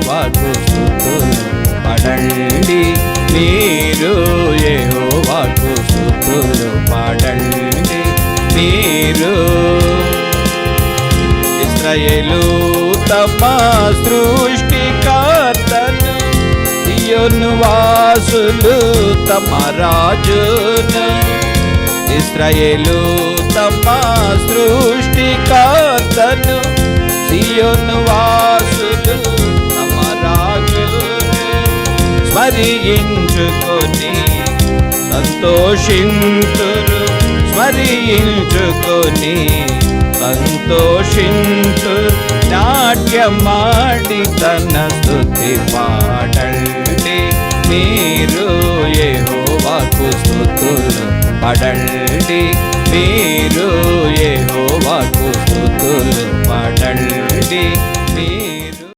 యెహోవాకు స్తుతులు పాడండి, మీరు యెహోవాకు స్తుతులు పాడండి. మీరు ఇశ్రాయేలు తమ సృష్టికర్తను, సియోను వాసులు తమ రాజును. ఇశ్రాయేలు తమ సృష్టికర్తను, సియోను వాసులు తమ రాజును స్మరించుకొని సంతోషింతురు, స్మరించుకొని సంతోషింతురు. నాట్యమాడి తన స్తుతి పాడండి, మీరు యెహోవాకు స్తుతులు పాడండి, మీరు యెహోవాకు స్తుతులు పాడండి.